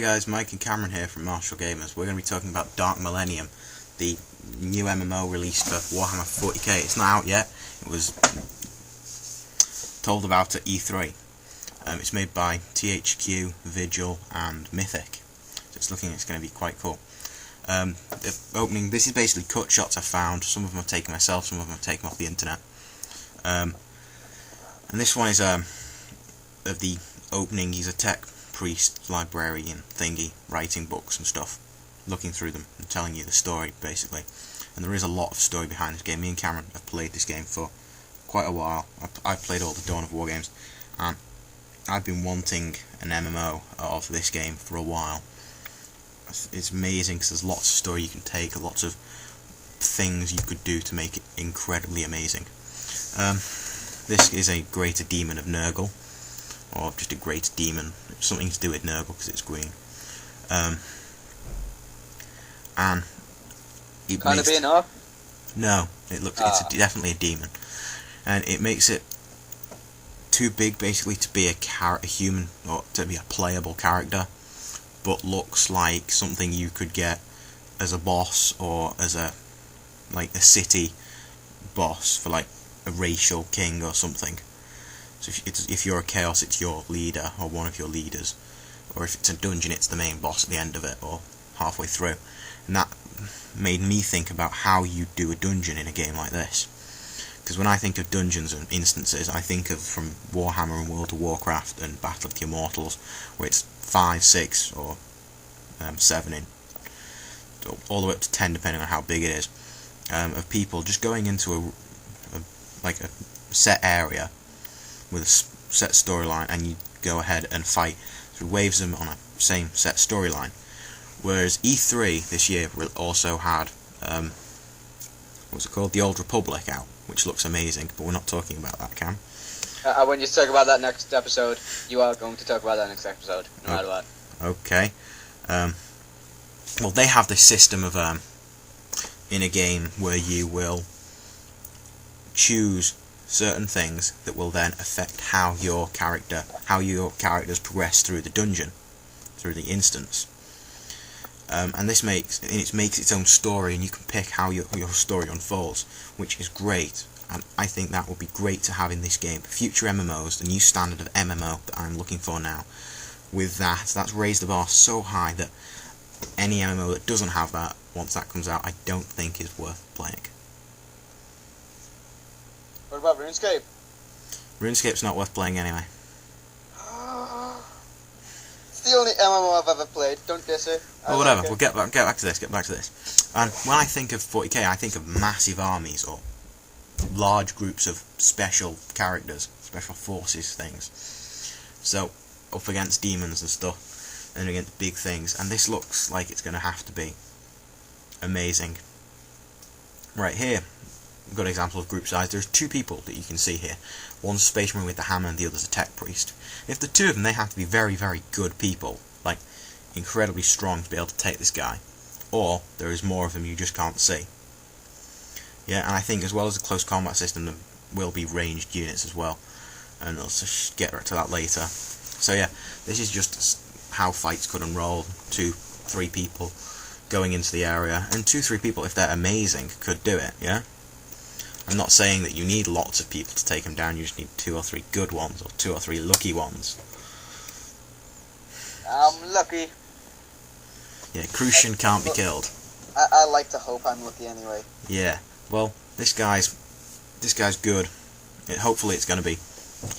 Hey guys, Mike and Cameron here from Marshall Gamers. We're going to be talking about Dark Millenium, the new MMO released for Warhammer 40k. It's not out yet. It was told about at E3. It's made by THQ, Vigil and Mythic. So it's going to be quite cool. The opening, this is basically cut shots I found. Some of them I've taken myself, some of them I've taken off the internet. And this one is of the opening. He's a tech priest, librarian thingy, writing books and stuff, looking through them and telling you the story basically. And there is a lot of story behind this game. Me and Cameron have played this game for quite a while. I've played all the Dawn of War games, and I've been wanting an MMO of this game for a while. It's amazing because there's lots of story you can take, lots of things you could do to make it incredibly amazing. This is a greater demon of Nurgle, or just a great demon, something to do with Nurgle because it's green. And it Kind of be enough? No, it's definitely a demon, and it makes it too big basically to be a human, or to be a playable character, but looks like something you could get as a boss, or as a city boss for like a racial king or something. So if you're a chaos, it's your leader or one of your leaders, or if it's a dungeon, it's the main boss at the end of it or halfway through. And that made me think about how you do a dungeon in a game like this. Because when I think of dungeons and instances, I think of from Warhammer and World of Warcraft and Battle of the Immortals, where it's 5, 6 or 7 in, all the way up to 10 depending on how big it is, of people just going into a set area with a set storyline, and you go ahead and fight through waves of them on a same set storyline. Whereas E3 this year also had what's it called, the Old Republic out, which looks amazing, but we're not talking about that, Cam. When you talk about that next episode, you are going to talk about that next episode, no matter what. Okay. Well, they have this system of in a game where you will choose certain things that will then affect how your characters progress through the dungeon, through the instance. And this makes its own story, and you can pick how your story unfolds, which is great. And I think that would be great to have in this game. Future MMOs, the new standard of MMO that I'm looking for now, with that's raised the bar so high that any MMO that doesn't have that, once that comes out, I don't think is worth playing. What about RuneScape? RuneScape's not worth playing anyway. It's the only MMO I've ever played. Don't diss it. Well, whatever. We'll get back to this. And when I think of 40k, I think of massive armies or large groups of special characters, special forces things. So up against demons and stuff, and against big things. And this looks like it's going to have to be amazing. Right here, we've got an example of group size. There's 2 people that you can see here. One's a Space Marine with the hammer and the other's a tech priest. If the 2 of them, they have to be very, very good people, like incredibly strong to be able to take this guy. Or there is more of them you just can't see. Yeah, and I think as well as the close combat system, there will be ranged units as well. And I'll just get to that later. So yeah, this is just how fights could unroll. 2, 3 people going into the area, and 2, 3 people, if they're amazing, could do it, yeah? I'm not saying that you need lots of people to take them down, you just need 2 or 3 good ones, or 2 or 3 lucky ones. I'm lucky. Yeah, Crucian can't be killed. I like to hope I'm lucky anyway. Yeah, well, this guy's good. Hopefully it's going to be...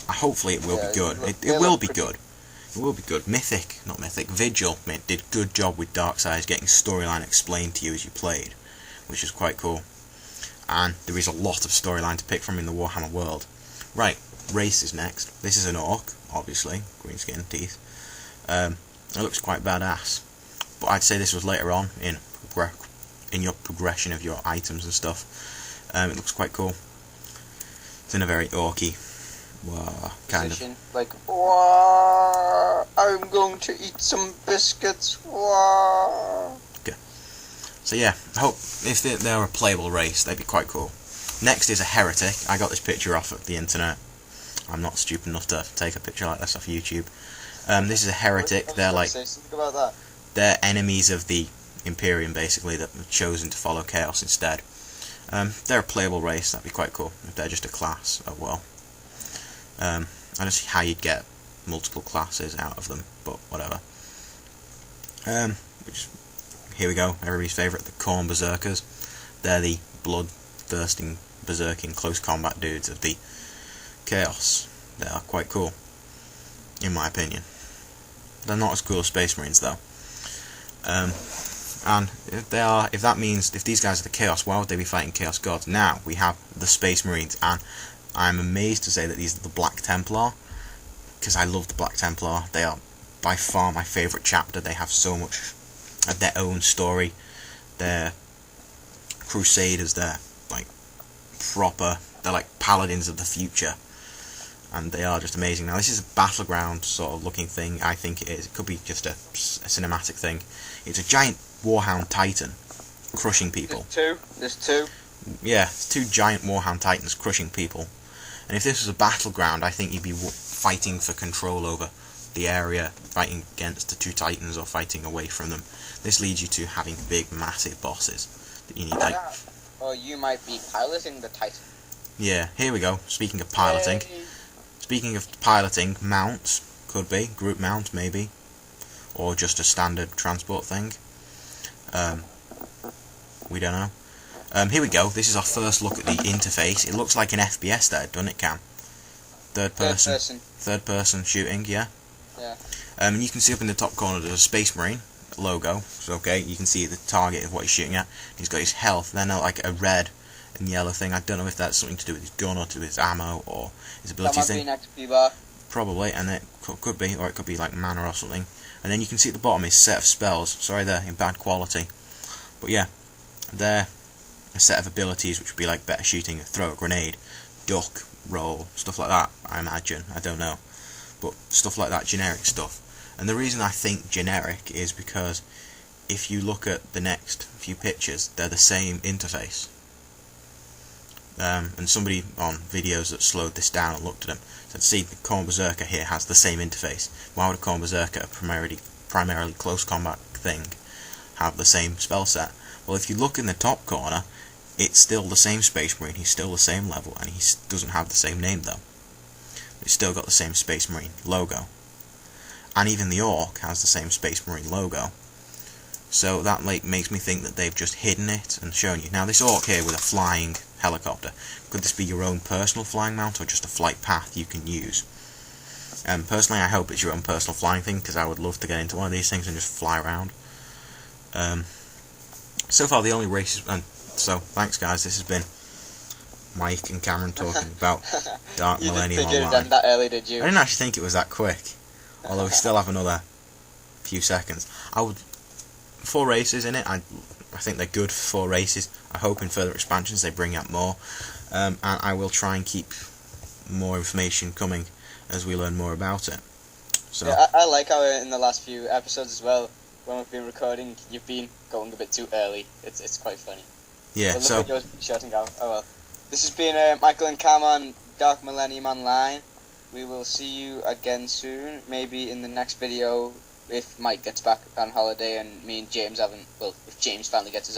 Hopefully it will be good. It will be good. It will be good. Vigil did a good job with Darkseid, getting storyline explained to you as you played, which is quite cool. And there is a lot of storyline to pick from in the Warhammer world. Right, race is next. This is an orc, obviously, green skin, teeth. It looks quite badass. But I'd say this was later on in your progression of your items and stuff. It looks quite cool. It's in a very orky kind position, of. like, I'm going to eat some biscuits. Okay. So yeah, I hope if they're a playable race, they'd be quite cool. Next is a heretic. I got this picture off of the internet. I'm not stupid enough to take a picture like this off YouTube. This is a heretic. They're like say something about that. they're enemies of the Imperium, basically, that have chosen to follow Chaos instead. They're a playable race. That'd be quite cool if they're just a class. Oh well. I don't see how you'd get multiple classes out of them, but whatever. Here we go. Everybody's favourite, the Khorne Berserkers. They're the blood-thirsting, berserking, close combat dudes of the Chaos. They are quite cool, in my opinion. They're not as cool as Space Marines, though. And if these guys are the Chaos, why would they be fighting Chaos Gods? Now we have the Space Marines, and I'm amazed to say that these are the Black Templar, because I love the Black Templar. They are by far my favourite chapter. They have so much of their own story. They're Crusaders. They're like they're like paladins of the future, and they are just amazing. Now this is a battleground sort of looking thing. I think it is. It could be just a cinematic thing. It's a giant Warhound Titan crushing people. There's two. Yeah, it's 2 giant Warhound Titans crushing people. And if this was a battleground, I think you'd be fighting for control over the area, fighting against the 2 Titans or fighting away from them. This leads you to having big, massive bosses that you need, like... Or you might be piloting the Titan. Yeah, here we go. Speaking of piloting. Yay. Speaking of piloting, mounts. Could be. Group mount, maybe. Or just a standard transport thing. We don't know. Here we go. This is our first look at the interface. It looks like an FPS there, doesn't it, Cam? Third person shooting, yeah? Yeah. And you can see up in the top corner there's a Space Marine logo. So, okay, you can see the target of what he's shooting at. He's got his health, then like a red and yellow thing. I don't know if that's something to do with his gun or to do with his ammo or his abilities thing. That might be an XP bar. Probably, and it could be, or it could be like mana or something. And then you can see at the bottom his set of spells. Sorry, they're in bad quality. But yeah, they're a set of abilities which would be like better shooting, throw a grenade, duck, roll, stuff like that, I imagine. I don't know. But stuff like that, generic stuff. And the reason I think generic is because if you look at the next few pictures, they're the same interface. And somebody on videos that slowed this down and looked at them said, see, the Khorne Berserker here has the same interface. Why would a Khorne Berserker, a primarily close combat thing, have the same spell set? Well, if you look in the top corner, it's still the same Space Marine, he's still the same level, and he doesn't have the same name though. It's still got the same Space Marine logo. And even the Orc has the same Space Marine logo. So that makes me think that they've just hidden it and shown you. Now this Orc here with a flying helicopter, could this be your own personal flying mount or just a flight path you can use? Personally I hope it's your own personal flying thing, because I would love to get into one of these things and just fly around. So far the only races, and so thanks guys, this has been Mike and Cameron talking about Dark Millenium Online. You didn't think it was that early, did you? I didn't actually think it was that quick, although we still have another few seconds. 4 races in it, I think they're good for 4 races. I hope in further expansions they bring out more, and I will try and keep more information coming as we learn more about it. So yeah, I like how in the last few episodes as well, when we've been recording, you've been going a bit too early. It's quite funny. Yeah, well, so you're shouting out. Oh well. This has been Michael and Cam on Dark Millenium Online. We will see you again soon, maybe in the next video if Mike gets back on holiday and me and James haven't. Well, if James finally gets his